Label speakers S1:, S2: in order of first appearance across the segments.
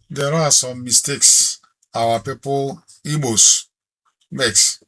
S1: There are some mistakes our people, Igbos, makes.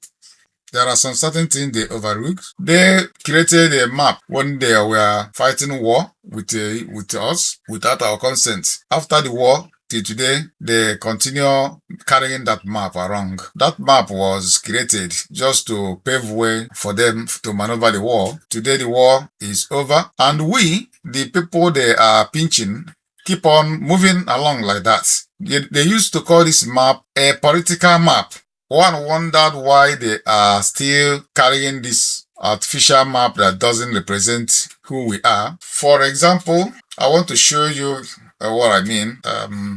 S1: There are some certain things they overlook. They created a map when they were fighting war with us without our consent. After the war, till today, they continue carrying that map around. That map was created just to pave way for them to maneuver the war. Today, the war is over, and we, the people they are pinching, keep on moving along like that. They used to call this map a political map. One wondered why they are still carrying this artificial map that doesn't represent who we are. For example, I want to show you what I mean.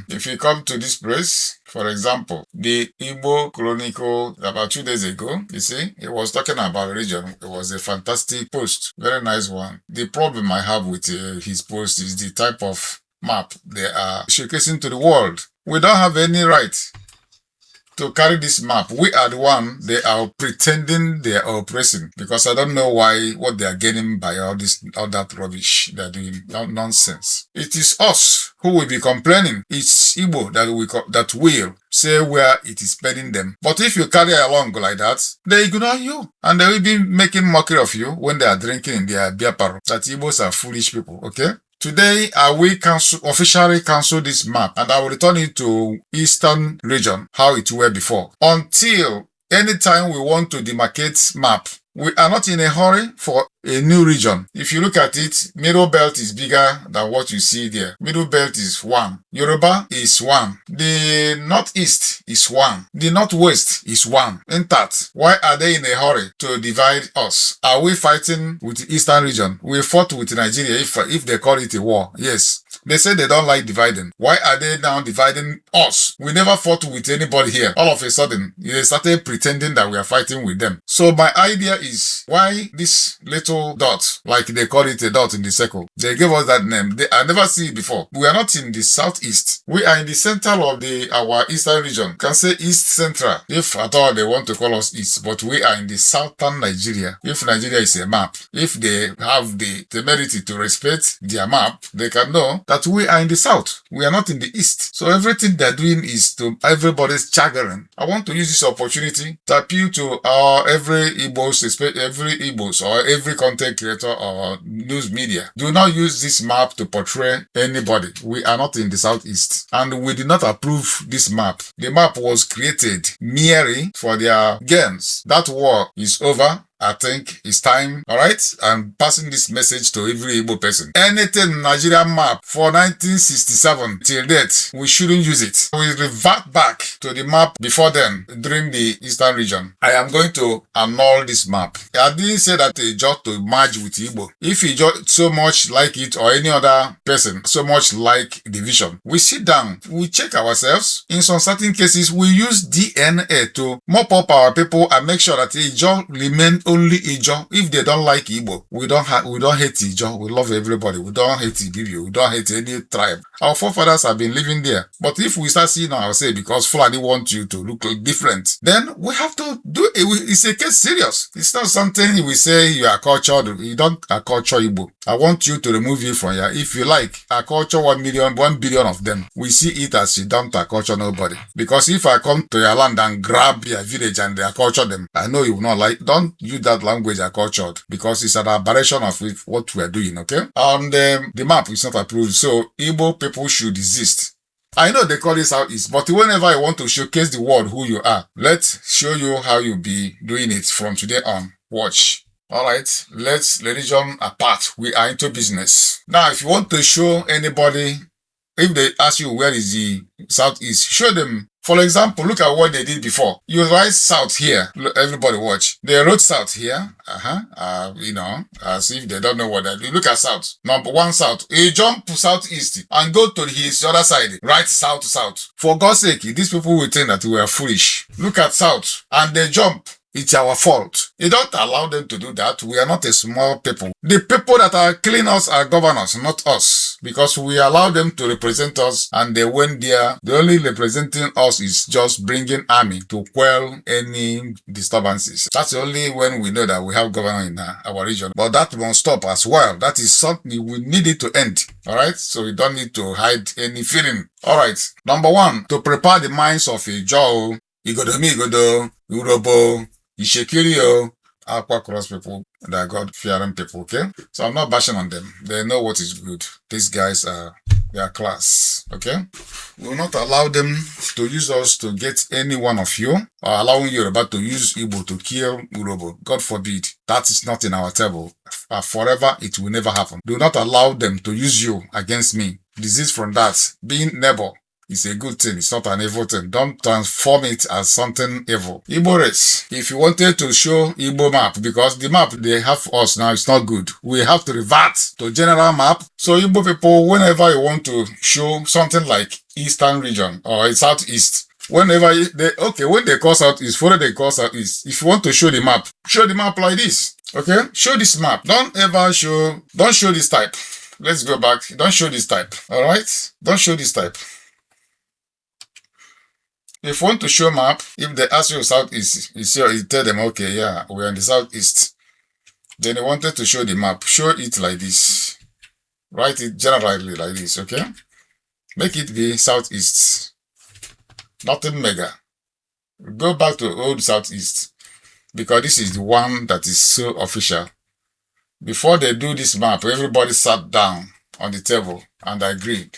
S1: If you come to this place, for example, the Igbo Chronicle about 2 days ago, you see, it was talking about religion. It was a fantastic post, very nice one. The problem I have with his post is the type of map they are showcasing to the world. We don't have any right to carry this map. We are the one they are pretending they are oppressing, because I don't know what they are getting by all that rubbish they're doing. Nonsense. It is us who will be complaining. It's Igbo that will say where it is spending them. But if you carry along like that, they ignore you, and they will be making mockery of you when they are drinking in their beer parlor. That Igbos are foolish people, okay? Today, I will officially cancel this map, and I will return it to Eastern region, how it were before. Until anytime we want to demarcate map, we are not in a hurry for a new region. If you look at it, Middle Belt is bigger than what you see there. Middle Belt is 1. Yoruba is 1. The Northeast is 1. The Northwest is 1. Intact. Why are they in a hurry to divide us? Are we fighting with the Eastern region? We fought with Nigeria if they call it a war. Yes. They say they don't like dividing. Why are they now dividing us? We never fought with anybody here. All of a sudden, they started pretending that we are fighting with them. So my idea is, why this little dot, like they call it a dot in the circle? They gave us that name. I never see it before. We are not in the southeast. We are in the center of our eastern region. You can say east central, if at all they want to call us east. But we are in the southern Nigeria. If Nigeria is a map, if they have the temerity to respect their map, they can know that we are in the south. We are not in the east. So everything they're doing is to everybody's chagrin. I want to use this opportunity to appeal to every Igbos or every content creator or news media. Do not use this map to portray anybody. We are not in the southeast, and we did not approve this map. The map was created merely for their gains. That war is over. I think it's time. All right, I'm passing this message to every Igbo person. Anything Nigerian map for 1967 till date, we shouldn't use it. We revert back to the map before then, during the Eastern region. I am going to annul this map. I didn't say that just to merge with Igbo. If you just so much like it, or any other person so much like the vision, we sit down, we check ourselves. In some certain cases, we use DNA to mop up our people and make sure that Ijo remain only Ijo. If they don't like Igbo, we don't hate Ijo. We love everybody. We don't hate Igbo. We don't hate any tribe. Our forefathers have been living there. But if we start seeing ourselves because Fulani want you to look different, then we have to do it. It's a case serious. It's not something we say you are cultured. You don't culture Igbo. I want you to remove you from here. If you like, I culture 1 billion of them. We see it as you don't culture nobody. Because if I come to your land and grab your village and they culture them, I know you will not like. Don't use that language cultured, because it's an aberration of what we are doing, okay? And the map is not approved, so Igbo people should desist. I know they call it Southeast, but whenever I want to showcase the world who you are, let's show you how you'll be doing it from today on. Watch. Alright, let's religion apart. We are into business. Now, if you want to show anybody, if they ask you where is the Southeast, show them. For example, look at what they did before. You write south here. Look, everybody watch. They wrote south here. As if they don't know what they do. Look at south. Number 1 south. You jump to southeast and go to his other side. Right south. For God's sake, these people will think that we are foolish. Look at south. And they jump. It's our fault. You don't allow them to do that. We are not a small people. The people that are killing us are governors, not us. Because we allow them to represent us, and they went there. The only representing us is just bringing army to quell any disturbances. That's only when we know that we have governor in our region. But that won't stop as well. That is something we need it to end. All right? So we don't need to hide any feeling. All right. Number one, to prepare the minds of a Joe, Igodo, Urobo, Ishekirio, Aqua Cross people, they are God-fearing people, okay? So I'm not bashing on them. They know what is good. These guys they are class, okay? We will not allow them to use us to get any one of you, or allowing Yoruba to use Igbo to kill Urobo. God forbid. That is not in our table. Forever, it will never happen. Do not allow them to use you against me. Disease from that. Being neighbor is a good thing. It's not an evil thing. Don't transform it as something evil. Igbo race. If you wanted to show Igbo map, because the map they have for us now is not good, we have to revert to general map. So Igbo people, whenever you want to show something like Eastern region or Southeast, whenever when they call Southeast, follow they call Southeast. If you want to show the map like this. Okay? Show this map. Don't show this type. Let's go back. Don't show this type. Alright? Don't show this type. If you want to show map, if they ask you Southeast, you tell them, okay, yeah, we're in the Southeast. Then you wanted to show the map. Show it like this. Write it generally like this, okay? Make it be Southeast. Nothing mega. Go back to old Southeast. Because this is the one that is so official. Before they do this map, everybody sat down on the table and agreed.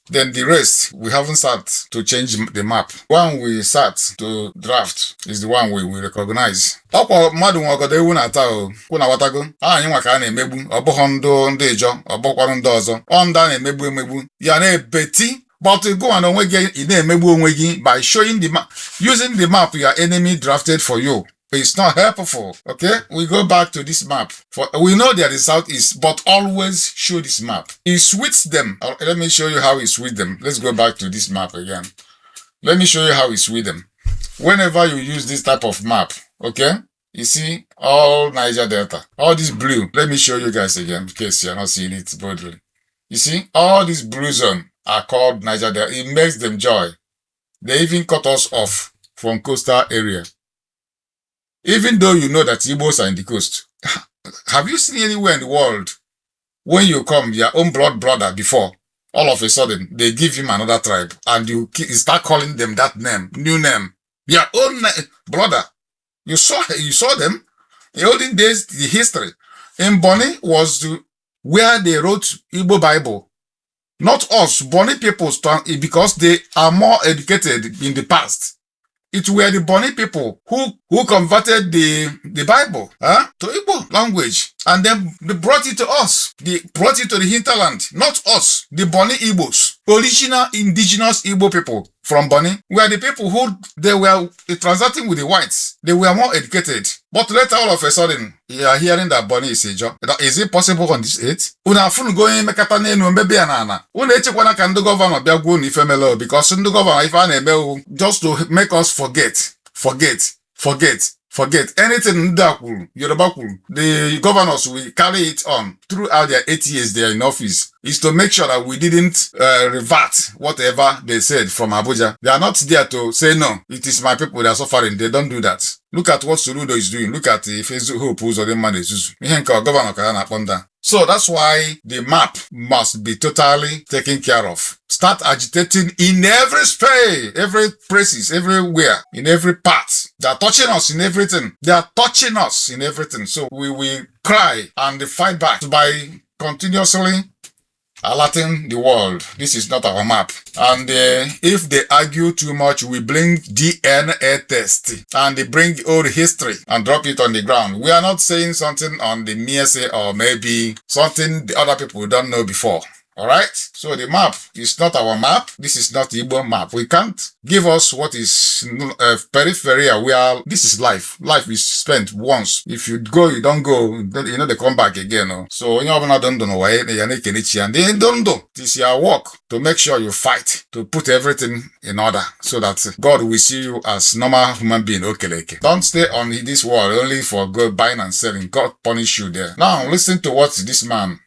S1: Then the rest, we haven't sat to change the map. One we sat to draft is the one we recognize. Ọkwa mmadụ nwagodo ewu na-ata o, kwụ na watago. Anyị nwa ka a na-emegbu, ọ bụghị ndị ịjọ, ọ bụkwarụ ndị ọzọ. Ọ ndị a na-emegbu emegbu, ya na-ebeti. But go on onwe gị, ị na-emegbu onwe gị by showing the map, using the map your enemy drafted for you. It's not helpful, okay? We go back to this map. We know there is Southeast, but always show this map. It suits them. Let me show you how it suits them. Let's go back to this map again. Let me show you how it suits them. Whenever you use this type of map, okay? You see all Niger Delta, all this blue. Let me show you guys again in case you're not seeing it boldly. You see, all these blue zone are called Niger Delta. It makes them joy. They even cut us off from coastal area. Even though you know that Igbos are in the coast. Have you seen anywhere in the world when you come, your own blood brother before, all of a sudden, they give him another tribe and you start calling them that name, new name. Your own brother. You saw them. In olden days, the history. In Bonny was where they wrote Igbo Bible. Not us, Bonny people, because they are more educated in the past. It were the Bonny people who converted the Bible to Igbo language. And then they brought it to us. They brought it to the hinterland. Not us, the Bonny Igbos. Original indigenous Igbo people from Bonny were the people who they were transacting with the whites. They were more educated. But later, all of a sudden, you are hearing that Bonny is a job. Is it possible on this age? Una fun going mekata nenu mbebe anana. Una echekwana ka ndị gọvanọ bịa gwuo na ifemelo because ndị gọvanọ ife a na-eme just to make us forget anything ndị kwuru, Yoruba kwuru. The governors will carry it on throughout their 8 years they are in office. Is to make sure that we didn't revert whatever they said from Abuja. They are not there to say, no, it is my people that are suffering. They don't do that. Look at what Soludo is doing. Look at the Facebook Hope who's on the man. So that's why the map must be totally taken care of. Start agitating in every space, every places, everywhere, in every part. They are touching us in everything. They are touching us in everything. So we will cry and fight back by continuously alerting the world. This is not our map. And if they argue too much, we bring DNA test and they bring old history and drop it on the ground. We are not saying something on the mere say or maybe something the other people don't know before. All right. So the map is not our map. This is not Igbo map. We can't give us what is peripheral. This is life. Life is spent once. If you go, you don't go. You know they come back again. No? So you don't know why they don't do. It is your work to make sure you fight to put everything in order so that God will see you as normal human being. Okay. Don't stay on this world only for go buying and selling. God punish you there. Now listen to what this man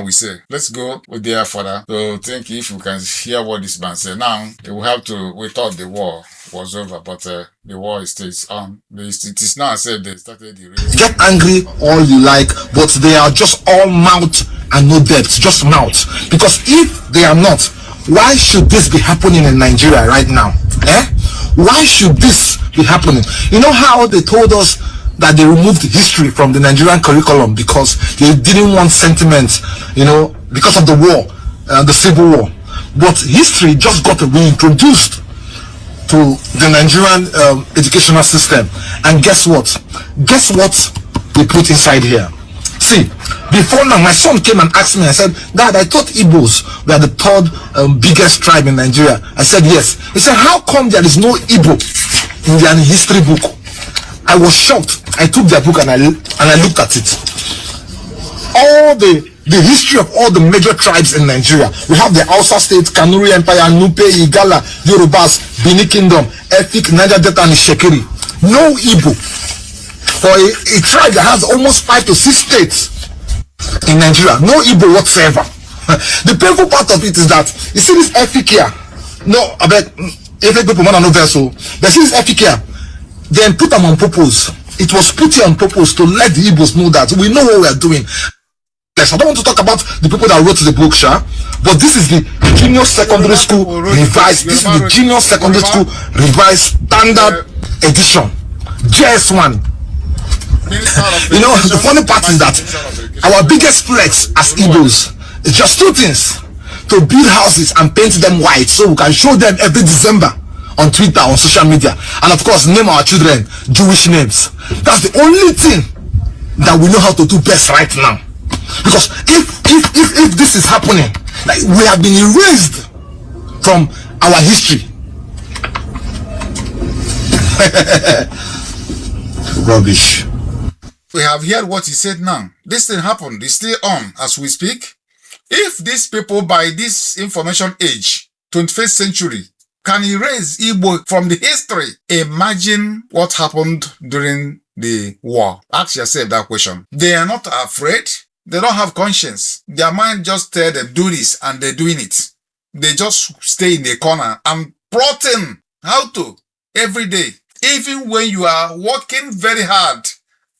S1: will say. Let's go there further to think if you can hear what this man said. Now, we thought the war was over, but the war is still on. It is now said they started the race.
S2: Get angry all you like, but they are just all mouth and no depth, just mouth. Because if they are not, why should this be happening in Nigeria right now? Why should this be happening? You know how they told us that they removed history from the Nigerian curriculum because they didn't want sentiment, because of the war, the civil war. But history just got reintroduced to the Nigerian educational system. And guess what? Guess what they put inside here? See, before now, my son came and asked me, I said, Dad, I thought Igbos were the third biggest tribe in Nigeria. I said, yes. He said, how come there is no Igbo in their history book? I was shocked. I took their book and I looked at it. All the history of all the major tribes in Nigeria. We have the Hausa state, Kanuri Empire, Nupe, Igala, Yorubas, Bini Kingdom, Efik, Niger Delta, and Shekiri. No Igbo. For a tribe that has almost 5 to 6 states in Nigeria, no Igbo whatsoever. The painful part of it is that, you see this Efik here? No, I bet, Efik people want to know vessel. But see this Efik here? Then put them on purpose. It was put here on purpose to let the Igbos know that we know what we are doing. Yes, I don't want to talk about the people that wrote the book, but this is the junior secondary school revised. This is the junior secondary school revised standard edition, JS1. The funny part is that our biggest flex as Igbos is just 2 things: to build houses and paint them white so we can show them every December on Twitter, on social media, and of course name our children Jewish names. That's the only thing that we know how to do best right now. Because if this is happening, like, we have been erased from our history. Rubbish.
S1: We have heard what he said now. This thing happened. It's still on as we speak. If these people by this information age, 21st century, can erase Igbo from the history, imagine what happened during the war. Ask yourself that question. They are not afraid. They don't have conscience. Their mind just tell them do this and they're doing it. They just stay in the corner and plotting how to every day. Even when you are working very hard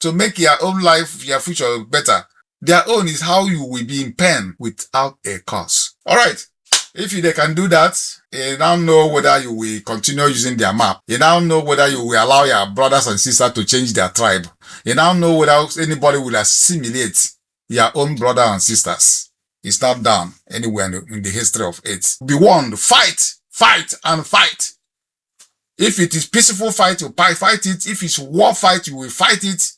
S1: to make your own life, your future better, their own is how you will be in pain without a cause. All right. If they can do that, you now know whether you will continue using their map. You now know whether you will allow your brothers and sisters to change their tribe. You now know whether anybody will assimilate your own brothers and sisters. It's not done anywhere in the history of it. Be warned, fight, and fight. If it is peaceful fight, you fight it. If it's war fight, you will fight it.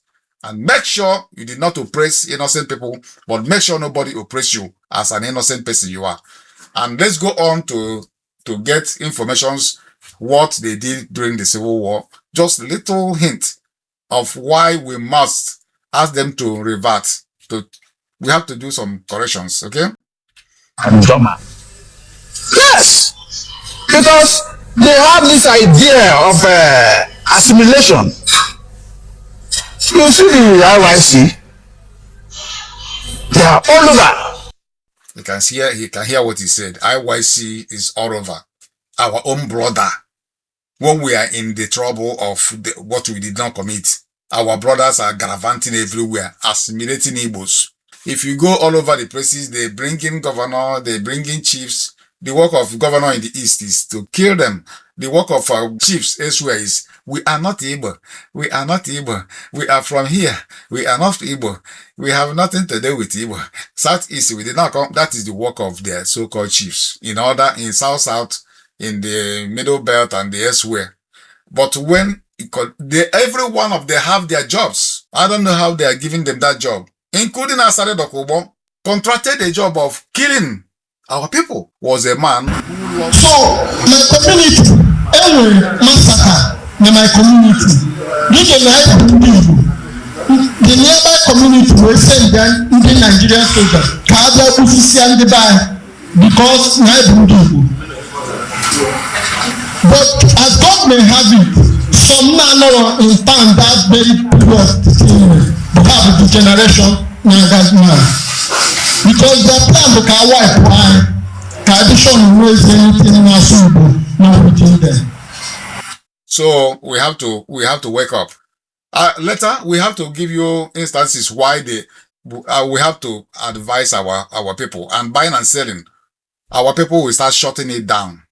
S1: And make sure you did not oppress innocent people, but make sure nobody oppress you as an innocent person you are. And let's go on to get informations what they did during the Civil War. Just a little hint of why we must ask them to revert. We have to do some corrections, okay?
S2: Yes, because they have this idea of assimilation. You see the IYC, they are all over.
S1: He can hear what he said. IYC is all over. Our own brother. When we are in the trouble of what we did not commit, our brothers are gallivanting everywhere, assimilating Igbos. If you go all over the places, they bring in governor, they bring in chiefs. The work of governor in the east is to kill them. The work of chiefs elsewhere is, we are not Igbo. We are not Igbo. We are from here. We are not Igbo. We have nothing to do with Igbo. Southeast, we did not come. That is the work of their so-called chiefs. In South, in the Middle Belt and the elsewhere. But when every one of them have their jobs. I don't know how they are giving them that job. Including Asare Dokubo, contracted a job of killing our people was a man who lost.
S3: So my community, every massacre in my community, the nearby community will send them in the Nigerian soldiers. Because but as God may have it, some now in town that very period to have the generation now. Because the plan to wipe why tradition knows anything not within them.
S1: So we have to wake up. Later we have to give you instances why we have to advise our people, and buying and selling. Our people will start shutting it down.